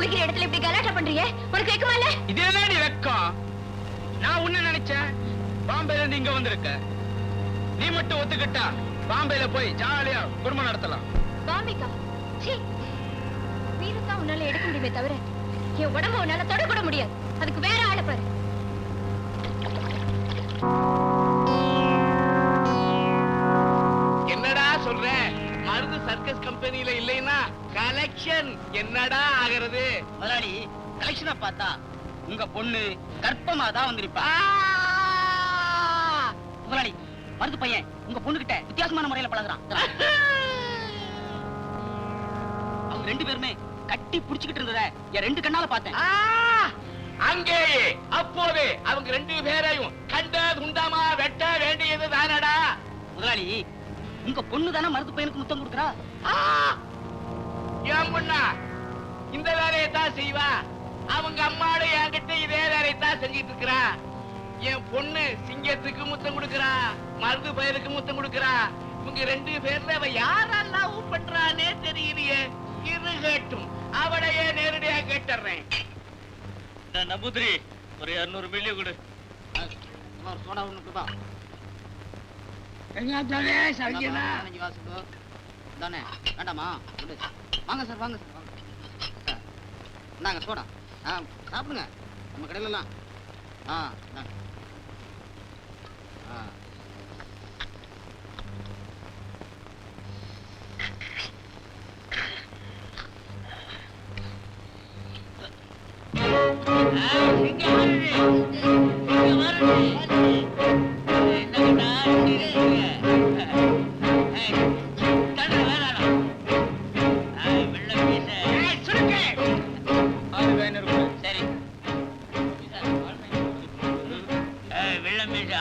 குடிக்கிற இடத்துல இப்படி கலாட்டா பண்றீங்க? உனக்கு வெக்கமா இல்ல? இதேதான் நீ வெக்கம். நான் உன்ன நினைச்சேன் பாம்பேல இருந்து இங்க வந்திருக்க. நீ மட்டும் ஒத்துக்கிட்டா பாம்பேல போய் ஜாலியா குடும்பம் நடத்தலாம். பாம்பேக்கா? சீ, வீரத்தான் உன்னால எடுக்க முடியுமே தவிர என் உடம்ப உன்னால தொடக்கூட முடியாது. அதுக்கு வேற ஆளை பாரு. என்னடா சொல்ற? மருந்து சர்க்கஸ் கம்பெனில இல்லைன்னா கலெக்ஷன் என்னடா ஆகிறது? முதலாளி, கலெக்ஷனை பார்த்தா உங்க பொண்ணு கர்ப்பமா தான் வந்திருப்பா. முதலாளி, மருது பையன் உங்க பொண்ணு கிட்ட வித்தியாசமான முறையில பழகுறான். அவங்க ரெண்டு பேருமே கட்டி புடிச்சுக்கிட்டு இருந்தத என் ரெண்டு கண்ணால பார்த்தேன். அங்கேயே அப்போதே அவங்க ரெண்டு பேரையும் கண்டது உண்டாமா வெட்ட வேண்டியது தானடா. முதலாளி, உங்க பொண்ணு தானே மருது பையனுக்கு முத்தம் கொடுக்குறா. என் பொண்ணா இந்த வேலையை தான் செய்வா. அவங்க அம்மாடு என்கிட்ட இதே வேலையை தான் செஞ்சிட்டு இருக்கிறா. என் பொண்ணு சிங்கத்துக்கு முத்தம் கொடுக்கறா, மருது பையனுக்கு முத்தம் கொடுக்கறா. இவங்க ரெண்டு பேர்ல அவ யாரெல்லாம் பண்றானே தெரியலையே. இரு கேட்டும் அவளையே நேரடியா கேட்டுறேன். நபுதிரி, ஒரு 200 மில்லி கொடு. சோடா ஒண்ணு கொடுப்பா. தானே வேண்டாமா? வாங்க சார், வாங்க சார், வாங்க. இந்தாங்க சோடா. சாப்பிடுங்க, நம்ம கடையிலலாம்.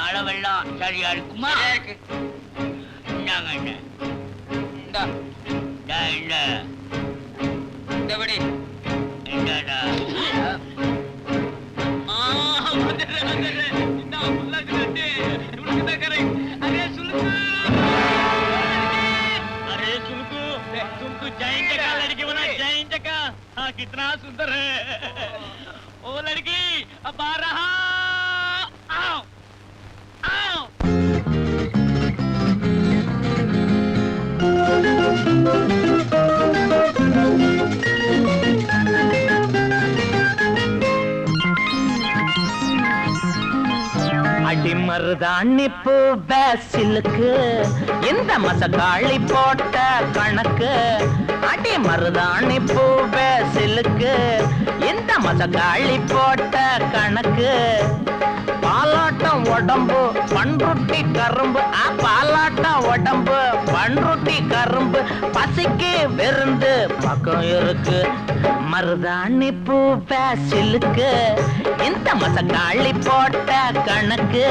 அளவெல்லாம் சரியா இருக்குமா? இந்தாங்க இந்தபடி இந்தாடா. अरे सुल्कू, तुमको जैन जगह लड़की बना, जैन जगह। हाँ, कितना सुंदर है ओ लड़की। अब आ रहा, आओ आओ। அடி மருதாணி பூ பேசிலுக்கு இந்த மசக்காளி போட்ட கணக்கு. அடி மருதாணி பூ பேசிலுக்கு இந்த மசக்காளி போட்ட கணக்கு. பாலாட்டம் உடம்பு பண்ருட்டி கரும்பு, பாலாட்டம் உடம்பு பண்ருட்டி கரும்பு. பசிக்கு விருந்து பக்கம் இருக்கு. மருதாணி பூ பேசிலுக்கு இந்த மசக்காளி போட்ட கணக்கு.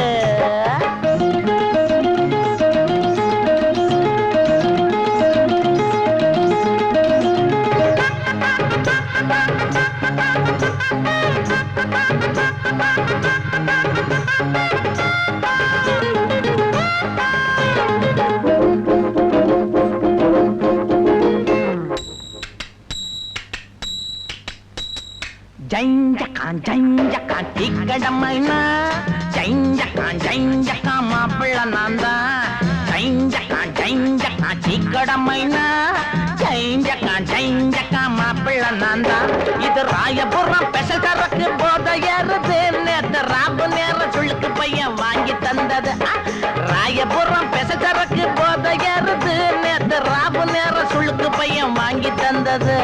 ஜைஞ்சக்கான் டிக்கடமைனா, ஜைஞ்சக்கான் மாப்பிள்ள நான் தான். ஜைஞ்சக்கான் டிக்கடமைனா, ஜைஞ்சக்கான் மாப்பிள்ள நான் தான். இது ராயபுரம் பெசல்காரக்கு போத ஏறுது. நேத்து ராபு நேரம் சுளுக்கு பையன் வாங்கி தந்தது. ராயபுரம் பெசல்காரக்கு போத ஏறுது. நேத்து ராபு நேரம் சுளுக்கு பையன் வாங்கி தந்தது.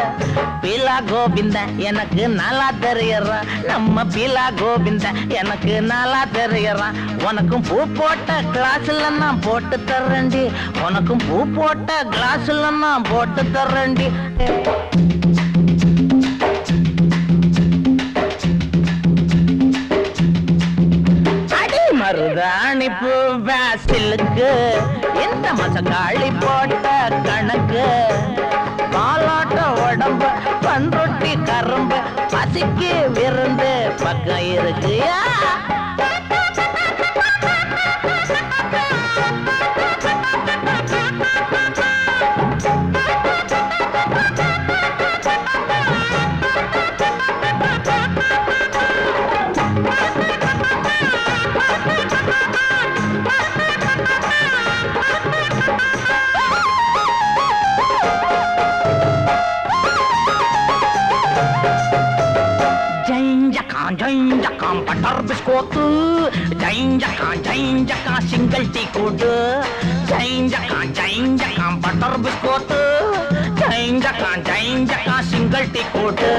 பீலா கோவிந்த எனக்கு நல்லா தெரியறான். நம்ம பீலா கோவிந்த எனக்கு நல்லா தெரியறான். உனக்கும் பூ போட்ட கிளாஸ்ல நான் போட்டு தர்றேன்டி. உனக்கும் பூ போட்ட கிளாஸ்ல நான் போட்டு தர்றேன்டி. அடி மருதாணி பூ வாசலுக்கு இந்த மசக்காளி போட்ட கணக்கு. பாலாட்ட உடம்பு பண்ருட்டி கரும்பு. பசிக்கு விருந்து பக்கம் இருக்கு. பிஸ்கோத்து ஜைஞ்சக்கா சிங்கிள் டீ கூட்டு ஜைஞ்சக்கா பட்டர் பிஸ்கோத்து ஜைஞ்சக்கா சிங்கிள் டீ கூட்டு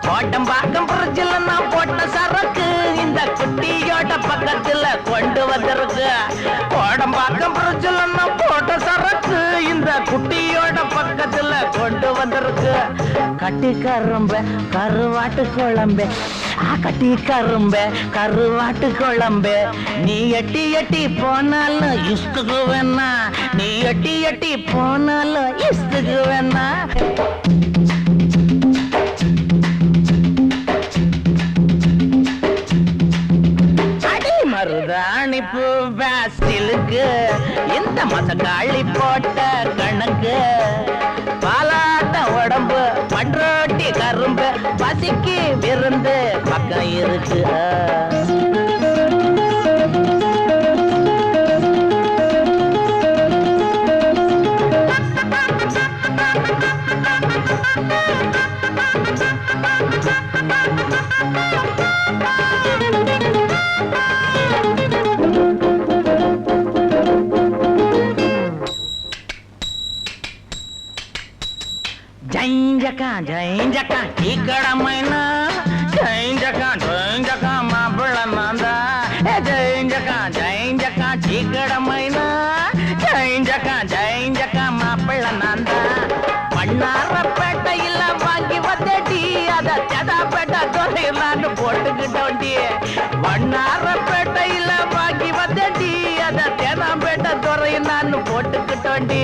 கோட்டம்பாக்கம் பிரிட்ஜில் நான் போட்ட சரக்கு இந்த குட்டியோட பக்கத்துல கொண்டு வந்திருக்கு. கோடம்பாக்கம் பிரிட்ஜில் நான் போட்ட சரக்கு இந்த குட்டியோட பக்கத்துல கொண்டு வந்திருக்கு. கட்டி கரும்ப கருவாட்டு குழம்பு கட்டி கரும்ப கருவாட்டு குழம்பு நீ எட்டி எட்டி போனாலும் இஷ்டுக்கு வேணா நீ எட்டி எட்டி போனாலும் இஷ்டுக்கு வேணா. மருதாணி பூ பேசிலுக்கு இந்த மசக்காளி போட்ட கணக்கு பாலாட்ட உடம்பு பண்ரோட்டி கரும்பு பசிக்கு விருந்து பக்கம் இருக்கு. జైంజక ఇక్కడమైనా జైంజక మాపిళ్ళ నాందా జైంజక ఇక్కడమైనా జైంజక మాపిళ్ళ నాందా வண்ணாரப்பேட்டையில வாங்கி வந்தடி அத சதாப்பேட்ட தொலைலான்னு போட்டுக்கிட்டோண்டி வண்ணாரப்பேட்டையில வாங்கி வந்தடி அத தேனாம்பேட்ட துறையினான்னு போட்டுக்கிட்டோண்டி.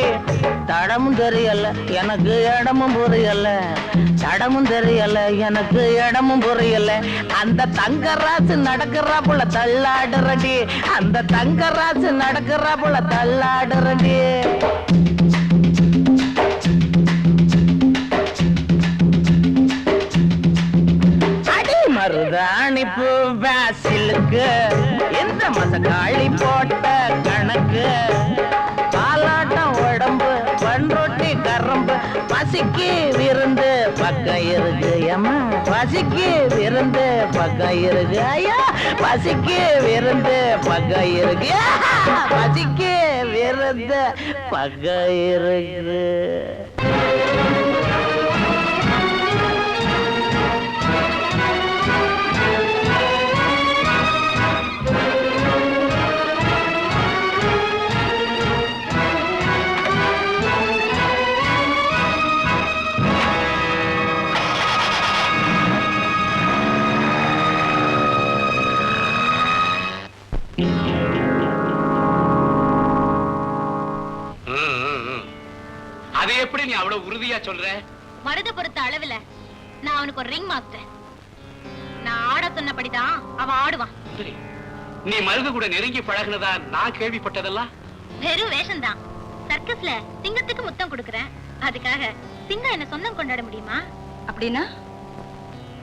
தடமும் தெரியல எனக்கு இடமும் புரியல தடமும் தெரியல எனக்கு இடமும் புரியல அந்த தங்கராசு நடக்கிறா போல தள்ளாடுறடி அந்த தங்கராசு நடக்கிறா போல தள்ளாடுறடி. மருதாணி பூ பேசிலுக்கு இந்த மசக்காளி போட்ட கணக்கு பாலாட்டம் உடம்பு பண்ரொட்டி கரம்பு பசிக்கு விருந்து பக்கம் இருக்கு. ஏமா பசிக்கு விருந்து பக்கம் இருக்கு. ஐயா பசிக்கு விருந்து பக்கம் இருக்கு. பசிக்கு விருந்து பக்கம் இருக்கு. அது எப்படி நீ அவ்வளவு உறுதியா சொல்ற? மருத பொறுத்த அளவுல நான் அவனுக்கு ஒரு ரிங் மாஸ்டர். நான் ஆட சொன்னபடிதான் அவன் ஆடுவான். நீ மருது கூட நெருங்கி பழகுனதா நான் கேள்விப்பட்டதெல்லாம் வெறும் வேஷம்தான். சர்க்கஸ்ல சிங்கத்துக்கு முத்தம் கொடுக்கறேன், அதுக்காக சிங்கம் என்ன சொந்தம் கொண்டாட முடியுமா? அப்படின்னா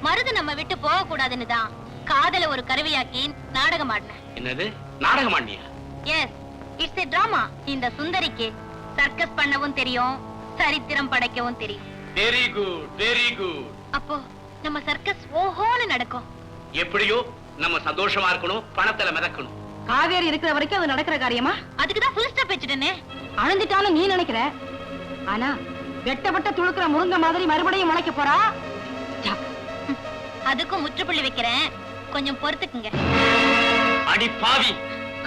மருது நம்ம விட்டு போக கூடாதுன்னு தான் காதல ஒரு கருவியாக்கி நாடகம் ஆடினேன். என்னது நாடகம் ஆடினியா? Yes, it's a drama. இந்த சுந்தரிக்கு சர்க்கஸ் பண்ணவும் தெரியும், சரித்திரம் படைக்கவும் தெரியும். Very good very good. அப்போ நம்ம சர்க்கஸ் ஓஹோன்னு நடக்கும். எப்படியோ நம்ம சந்தோஷமா இருக்கணும், பணத்துல மிதக்கணும். காவேரி இருக்கிற வரைக்கும் அது நடக்கிற காரியமா? அதுக்குதான் ஃபுல் ஸ்டாப் வச்சிட்டேனே. அழுந்துட்டாலும் நீ நினைக்கிற, ஆனா வெட்டப்பட்ட துளுக்குற முருங்க மாதிரி மறுபடியும் முளைக்க போறா. அதுக்கும் முற்றுப்புள்ளி வைக்கிறேன், கொஞ்சம் பொறுத்துக்குங்க. அடி பாவி,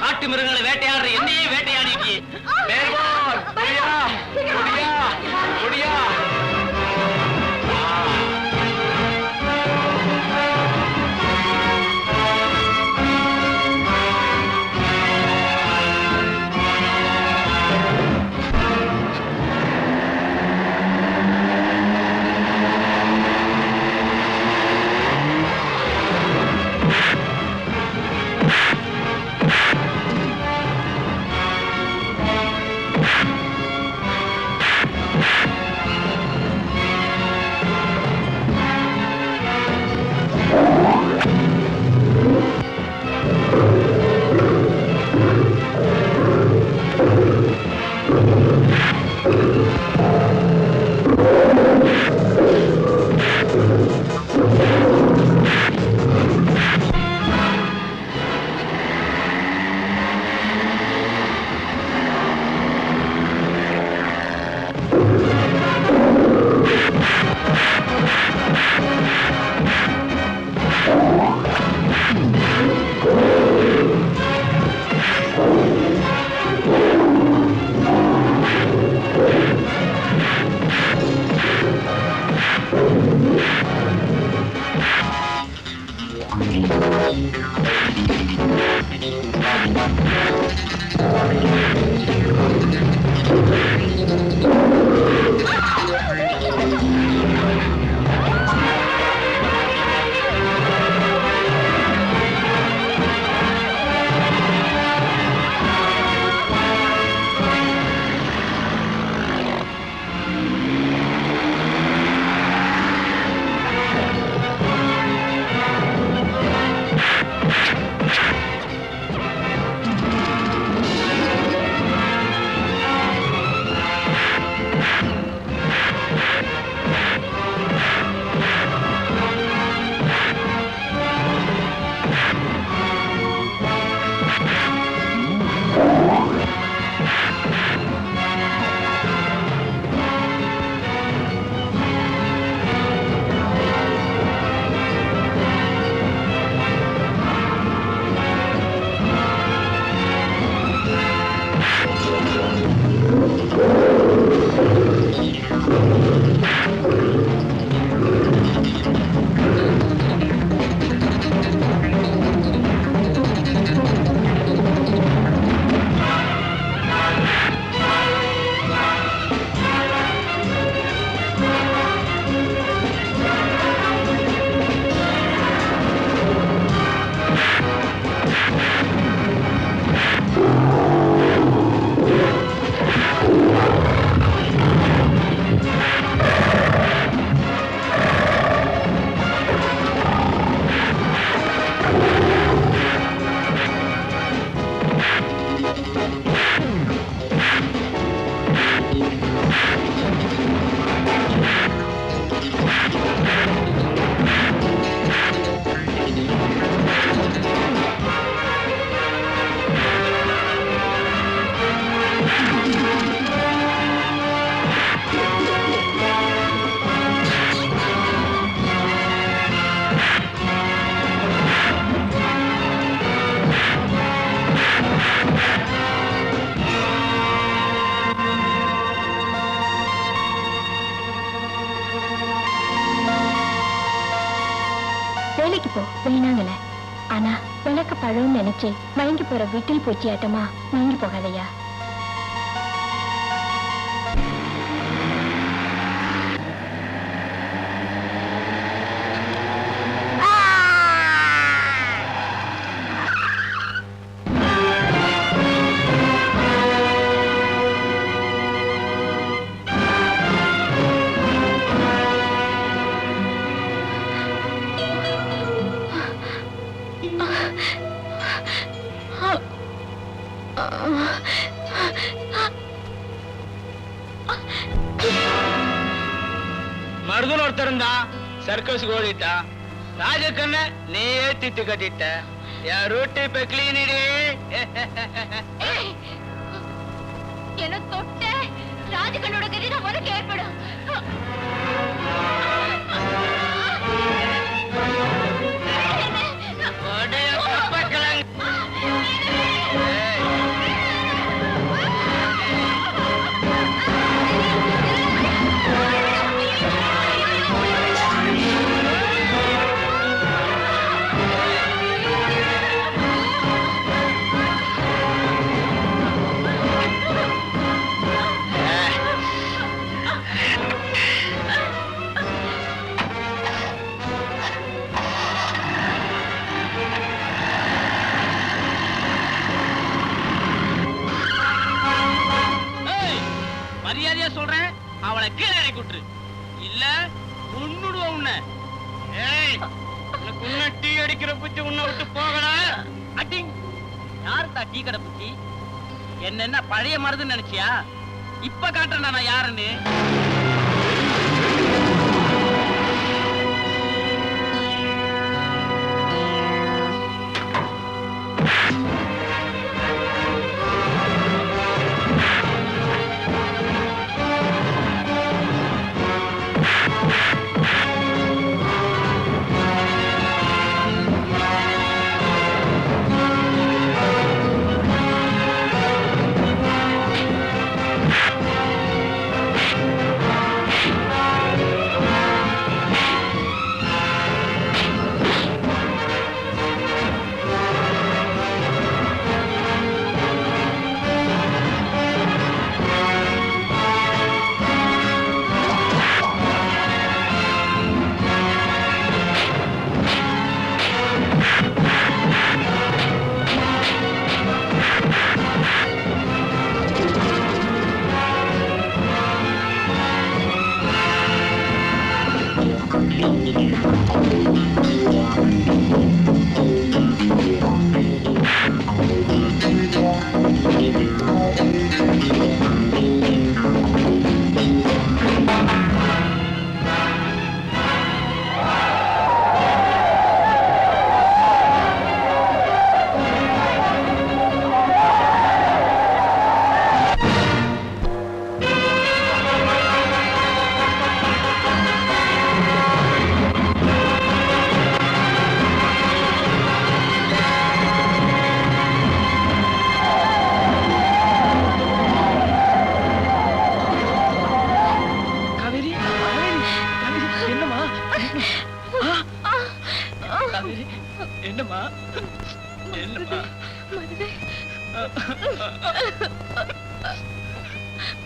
காட்டு மிருகங்களை வேட்டையாடுற என்னையே வேட்டையாடிக்கு. வேலைக்கு போ வேணாங்கல. ஆனா விளக்க பழம்னு நினைச்சு மயங்கி போற வீட்டில் பூச்சி ஆட்டமா மயங்கி போகாதையா. மருதுன்னு ஒருத்தர் இருந்தா சர்க்கஸ் ஓடிட்டா. ராஜக்கண்ண நீயே திட்டு கட்டிட்ட. என் ரூட்டு இப்ப கிளீனிடி. என்ன தொட்ட ராஜகண்ணோட கதி தான் உனக்கு ஏற்படும். மரியாதையா சொல்றேன், அவளை கீழே இறக்கி விட்டுரு. இல்ல உன்னுடுவ உன்னை. உன்னை டீ அடிக்கிற புத்தி உன்னை விட்டு போகல. அட்டிங் யாருடா டீ கடை புத்தி? என்ன பழைய மருதுன்னு நினைச்சியா? இப்ப காட்டுறேன் நான் யாருன்னு.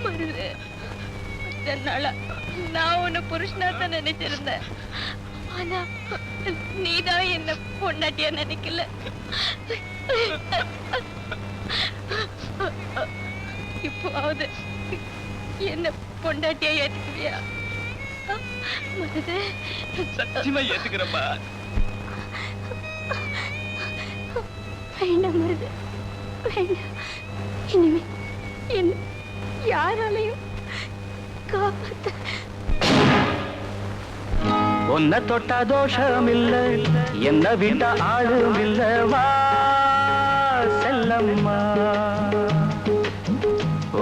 மருது, நாளா நான் உன்னை புருஷனாத்தான் நினைச்சிருந்தேன். ஆனா நீதான் என்ன பொண்டாட்டியா நினைக்கல. இப்போவாவது என்ன பொண்டாட்டியா ஏத்துக்குவியா? மருது, சத்தியமா ஏத்துக்கிறப்பா. வேண்டாம் மருது, வேண்டாம். இனிமே என்ன யாராலையும் காப்பாத்த. உன்னை தொட்ட தோஷம் இல்ல, என்ன விட்ட ஆளும் இல்ல, வா செல்லம்மா.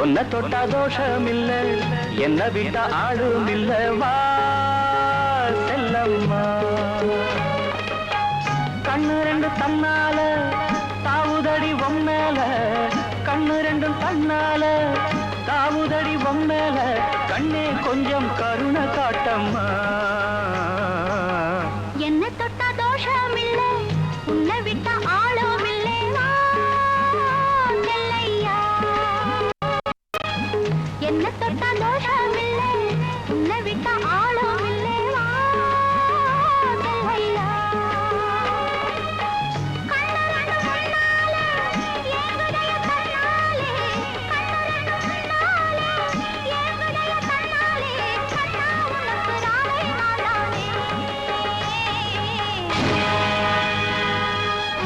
உன்னை தொட்ட தோஷம் இல்ல, என்ன விட்ட ஆளும் இல்ல, வா செல்லம்மா. கண்ணு ரெண்டு தன்னால தாவுதடி பொம்மேல, கண்ணு ரெண்டும் தன்னால தாவுதடி பொம்மேல, கண்ணே கொஞ்சம் கருணை காட்டம்மா.